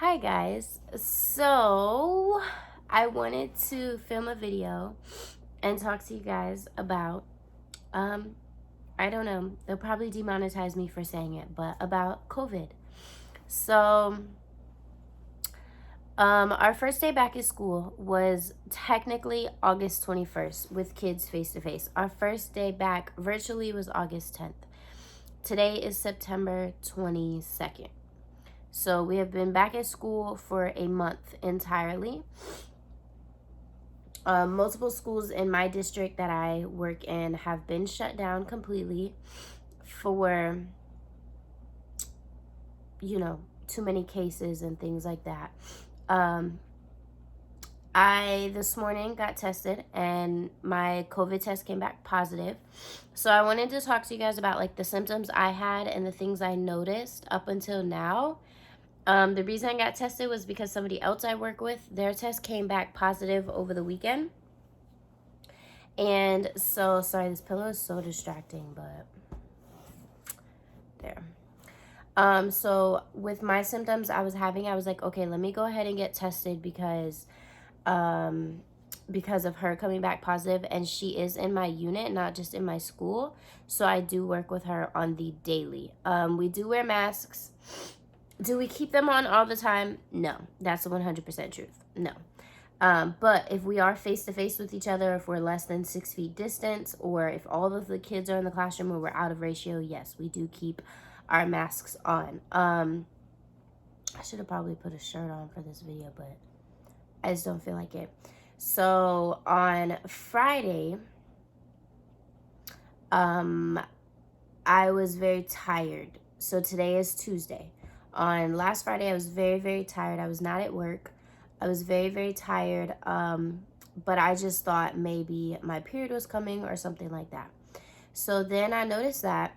Hi guys. So I wanted to film a video and talk to you guys about um I don't know, they'll probably demonetize me for saying it, but about COVID. So our first day back at school was technically August 21st with kids face to face. Our first day back virtually was August 10th. Today is September 22nd. So we have been back at school for a month entirely. Multiple schools in my district that I work in have been shut down completely for, too many cases and things like that. Um, I this morning got tested and my COVID test came back positive. So I wanted to talk to you guys about like the symptoms I had and the things I noticed up until now. The reason I got tested was because somebody else I work with, their test came back positive over the weekend. And so, sorry, this pillow is so distracting, but there. So with my symptoms I was having, I was like, okay, let me go ahead and get tested because of her coming back positive, and she is in my unit, not just in my school. So I do work with her on the daily. We do wear masks. Do we keep them on all the time? No, that's the 100% truth. No. But if we are face to face with each other, if we're less than 6 feet distance, or if all of the kids are in the classroom or we're out of ratio, yes, we do keep our masks on. I should have probably put a shirt on for this video, but I just don't feel like it. So on Friday, I was very tired. So today is Tuesday. On last Friday, I was very, very tired. I was not at work. I was very, very tired. But I just thought maybe my period was coming or something like that. So then I noticed that,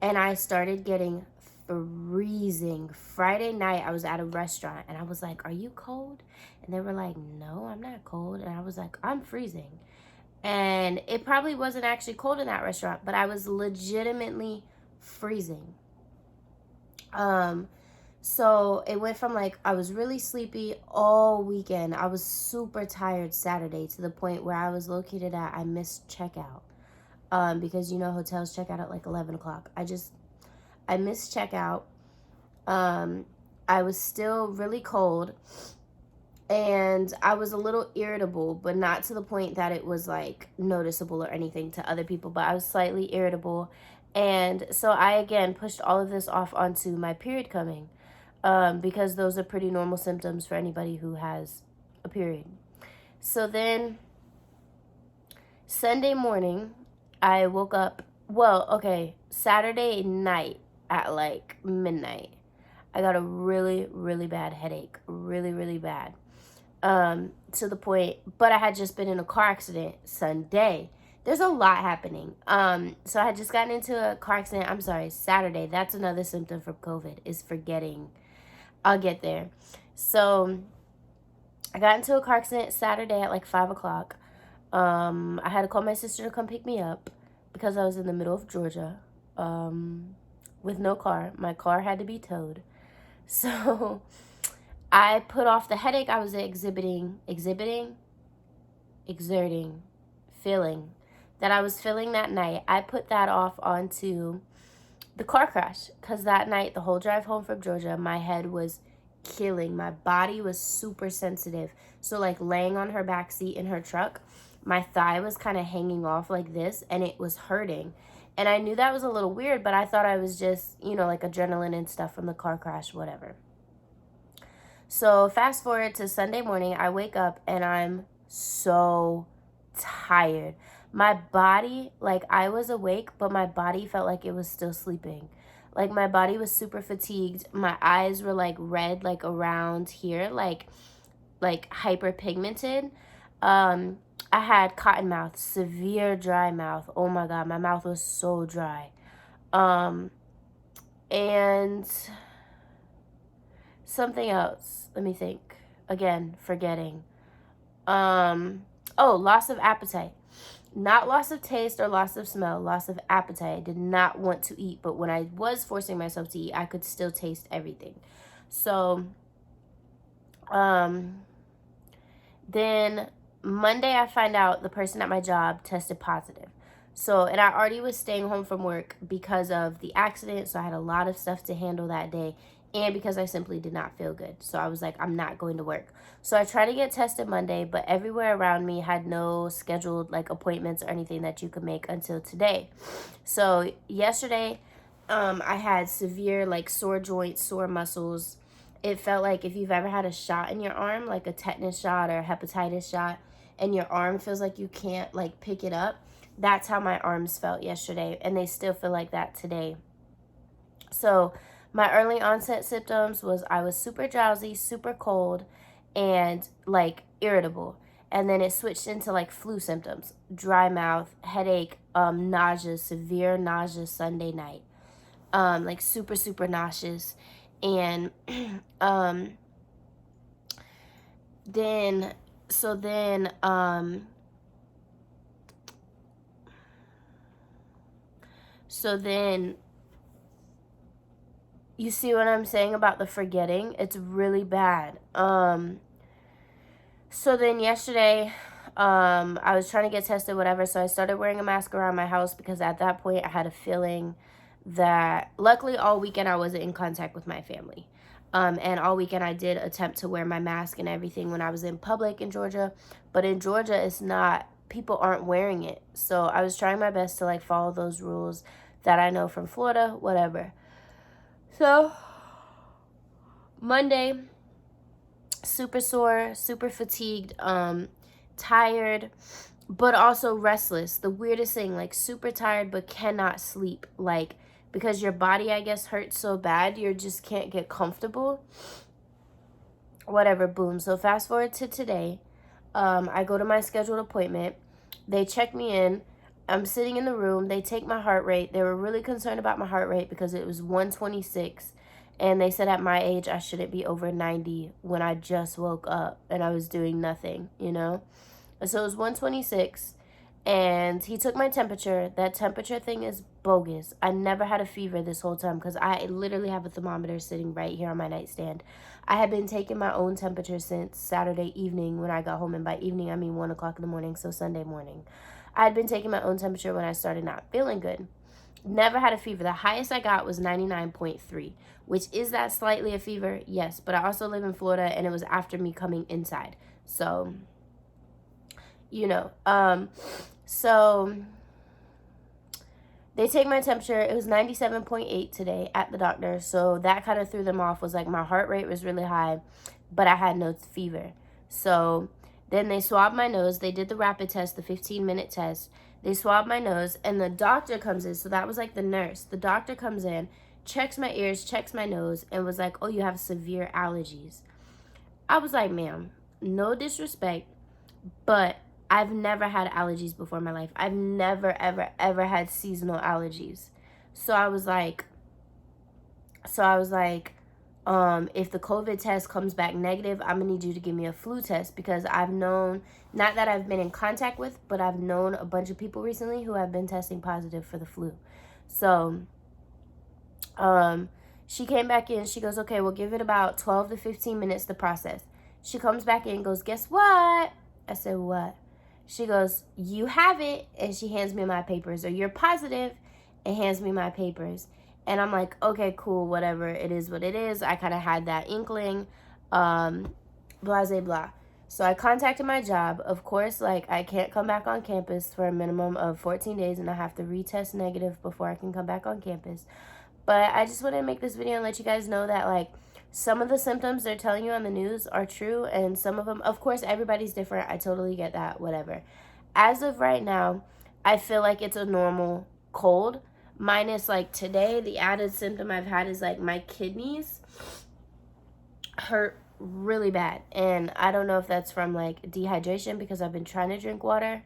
and I started getting freezing. Friday night, I was at a restaurant, and I was like, "Are you cold?" And they were like, "No, I'm not cold." And I was like, "I'm freezing." And it probably wasn't actually cold in that restaurant, but I was legitimately freezing. So it went from like I was really sleepy all weekend. I was super tired Saturday to the point where I was located at, I missed checkout. Because hotels check out at like 11 o'clock. I missed checkout. I was still really cold, and I was a little irritable, but not to the point that it was like noticeable or anything to other people, but I was slightly irritable. And so I again pushed all of this off onto my period coming, because those are pretty normal symptoms for anybody who has a period. So then Sunday morning, I woke up, Saturday night at like midnight, I got a really, really bad headache. Really, really bad. To the point, but I had just been in a car accident Sunday. There's a lot happening. So I had just gotten into a car accident. I'm sorry, Saturday. That's another symptom from COVID, is forgetting. I'll get there. So I got into a car accident Saturday at like 5 o'clock. I had to call my sister to come pick me up because I was in the middle of Georgia, with no car. My car had to be towed. So I put off the headache I was feeling that I was feeling that night. I put that off onto the car crash, because that night, the whole drive home from Georgia, my head was killing. My body was super sensitive. So like laying on her back seat in her truck, my thigh was kind of hanging off like this, and it was hurting. And I knew that was a little weird, but I thought I was just, like adrenaline and stuff from the car crash, whatever. So fast forward to Sunday morning, I wake up and I'm so tired. My body, like I was awake, but my body felt like it was still sleeping. Like my body was super fatigued. My eyes were like red, like around here, like hyperpigmented. I had cotton mouth, severe dry mouth. Oh my God, my mouth was so dry. And something else. Let me think. Again, forgetting. Loss of appetite. Not loss of taste or loss of smell, loss of appetite. I did not want to eat, but when I was forcing myself to eat, I could still taste everything. So Um, then Monday, I find out the person at my job tested positive. So, and I already was staying home from work because of the accident. So I had a lot of stuff to handle that day, and because I simply did not feel good. So I was like, I'm not going to work. So I tried to get tested Monday, but everywhere around me had no scheduled like appointments or anything that you could make until today. So yesterday, I had severe like sore joints, sore muscles. It felt like if you've ever had a shot in your arm, like a tetanus shot or a hepatitis shot, and your arm feels like you can't like pick it up. That's how my arms felt yesterday, and they still feel like that today. So my early onset symptoms was I was super drowsy, super cold, and like irritable. And then it switched into like flu symptoms, dry mouth, headache, nausea, severe nausea Sunday night, like super, super nauseous. And um, then, so then, so then you see what I'm saying about the forgetting? It's really bad. So then yesterday, I was trying to get tested, whatever. So I started wearing a mask around my house because at that point I had a feeling that luckily all weekend I wasn't in contact with my family. And all weekend I did attempt to wear my mask and everything when I was in public in Georgia. But in Georgia, it's not, people aren't wearing it. So I was trying my best to like follow those rules that I know from Florida, whatever. So Monday, super sore, super fatigued, tired, but also restless. The weirdest thing, like super tired but cannot sleep, like because your body I guess hurts so bad you just can't get comfortable. Whatever, boom. So fast forward to today. I go to my scheduled appointment. They check me in. I'm sitting in the room. They take my heart rate. They were really concerned about my heart rate because it was 126. And they said at my age, I shouldn't be over 90 when I just woke up and I was doing nothing, you know? And so it was 126. And he took my temperature. That temperature thing is bogus. I never had a fever this whole time because I literally have a thermometer sitting right here on my nightstand. I had been taking my own temperature since Saturday evening when I got home. And by evening, I mean 1 o'clock in the morning, so Sunday morning. I had been taking my own temperature when I started not feeling good. Never had a fever. The highest I got was 99.3, which is that slightly a fever? Yes, but I also live in Florida and it was after me coming inside. So, you know, so they take my temperature. It was 97.8 today at the doctor. So that kind of threw them off. Was like my heart rate was really high, but I had no fever. So then they swabbed my nose. They did the rapid test, the 15-minute test. They swabbed my nose and the doctor comes in. So that was like the nurse. The doctor comes in, checks my ears, checks my nose, and was like, oh, you have severe allergies. I was like, ma'am, no disrespect, but I've never had allergies before in my life. I've never, ever, ever had seasonal allergies. So I was like, if the COVID test comes back negative, I'm going to need you to give me a flu test because I've known, not that I've been in contact with, but I've known a bunch of people recently who have been testing positive for the flu. So she came back in. She goes, okay, we'll give it about 12 to 15 minutes to process. She comes back in and goes, guess what? I said, what? She goes, you have it. And she hands me my papers. Or you're positive, and hands me my papers. And I'm like, okay, cool, whatever. It is what it is. I kind of had that inkling. Blah, blah, blah. So I contacted my job. Of course, like, I can't come back on campus for a minimum of 14 days. And I have to retest negative before I can come back on campus. But I just want to make this video and let you guys know that, like, some of the symptoms they're telling you on the news are true. And some of them, of course, everybody's different. I totally get that, whatever. As of right now, I feel like it's a normal cold. Minus, like, today, the added symptom I've had is, like, my kidneys hurt really bad. And I don't know if that's from, like, dehydration because I've been trying to drink water.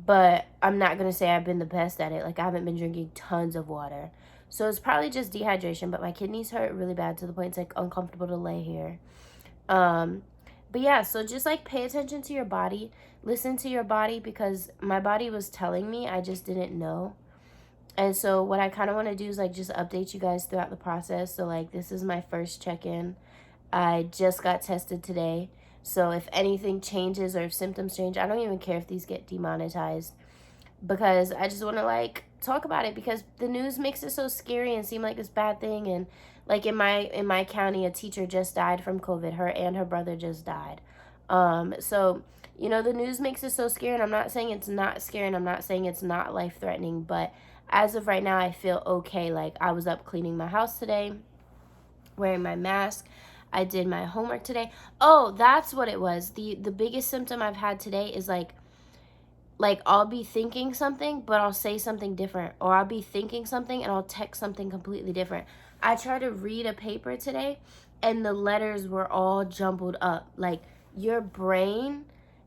But I'm not going to say I've been the best at it. Like, I haven't been drinking tons of water. So it's probably just dehydration. But my kidneys hurt really bad to the point it's, like, uncomfortable to lay here. But yeah, so just, like, pay attention to your body. Listen to your body because my body was telling me. I just didn't know. And so what I kind of want to do is, like, just update you guys throughout the process. So, like, this is my first check-in I just got tested today. So if anything changes or if symptoms change, I don't even care if these get demonetized, because I just want to like talk about it, because the news makes it so scary and seem like this bad thing. And like in my county, a teacher just died from COVID. Her and her brother just died. So you know, the news makes it so scary, and I'm not saying it's not scary, and I'm not saying it's not life threatening, but as of right now, I feel okay. Like, I was up cleaning my house today, wearing my mask. I did my homework today. Oh, that's what it was. The biggest symptom I've had today is like I'll be thinking something, but I'll say something different, or I'll be thinking something and I'll text something completely different. I tried to read a paper today and the letters were all jumbled up. Like, your brain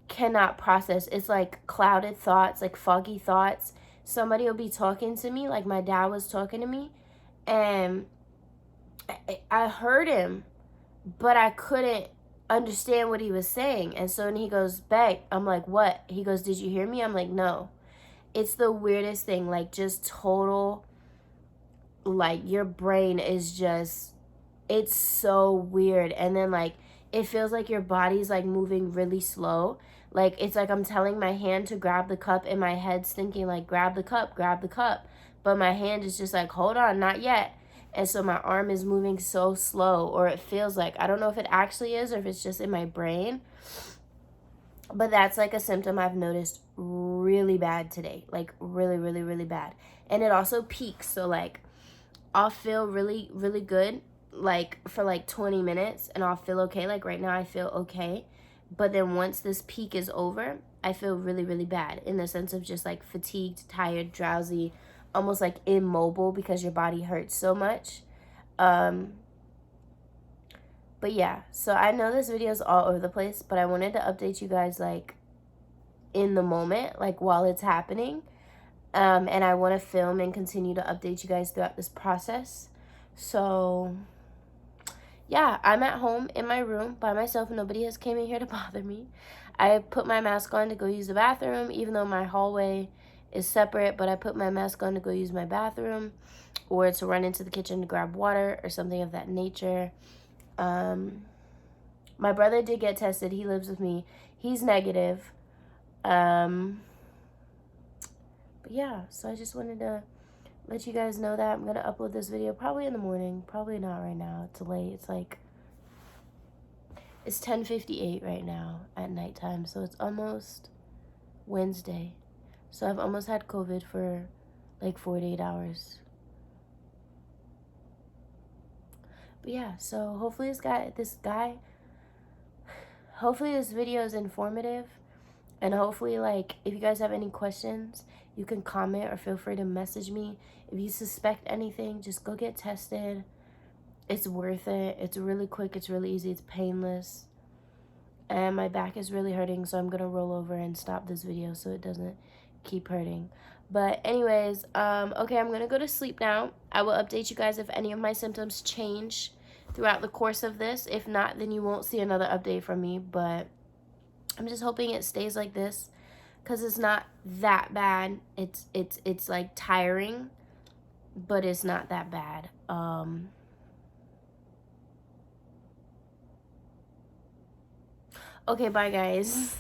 cannot process. It's like clouded thoughts, like foggy thoughts. Somebody will be talking to me, like my dad was talking to me, and I heard him, but I couldn't understand what he was saying. And so then he goes, "Beck," I'm like, "What?" He goes, "Did you hear me?" I'm like, "No." It's the weirdest thing, like just total, like your brain is just, it's so weird. And then like it feels like your body's like moving really slow. Like it's like I'm telling my hand to grab the cup and my head's thinking like, grab the cup, grab the cup. But my hand is just like, hold on, not yet. And so my arm is moving so slow, or it feels like, I don't know if it actually is or if it's just in my brain. But that's like a symptom I've noticed really bad today. Like really, really, really bad. And it also peaks. So like I'll feel really, really good like for like 20 minutes and I'll feel okay. Like right now I feel okay. But then once this peak is over, I feel really, really bad, in the sense of just like fatigued, tired, drowsy, almost like immobile because your body hurts so much. Um, but yeah, so I know this video is all over the place, but I wanted to update you guys like in the moment, like while it's happening. And I want to film and continue to update you guys throughout this process. So yeah, I'm at home in my room by myself. Nobody has came in here to bother me. I put my mask on to go use the bathroom, even though my hallway is separate, but I put my mask on to go use my bathroom, or to run into the kitchen to grab water or something of that nature. My brother did get tested. He lives with me. He's negative. But yeah, so I just wanted to let you guys know that I'm going to upload this video probably in the morning. Probably not right now. It's late. It's 10:58 right now at nighttime. So it's almost Wednesday. So I've almost had COVID for like 48 hours. But yeah, so hopefully hopefully this video is informative. And hopefully, like, if you guys have any questions, you can comment or feel free to message me. If you suspect anything, just go get tested. It's worth it. It's really quick. It's really easy. It's painless. And my back is really hurting, so I'm going to roll over and stop this video so it doesn't keep hurting. But anyways, okay, I'm going to go to sleep now. I will update you guys if any of my symptoms change throughout the course of this. If not, then you won't see another update from me. But I'm just hoping it stays like this, because it's not that bad. It's like tiring, but it's not that bad. Okay, bye guys.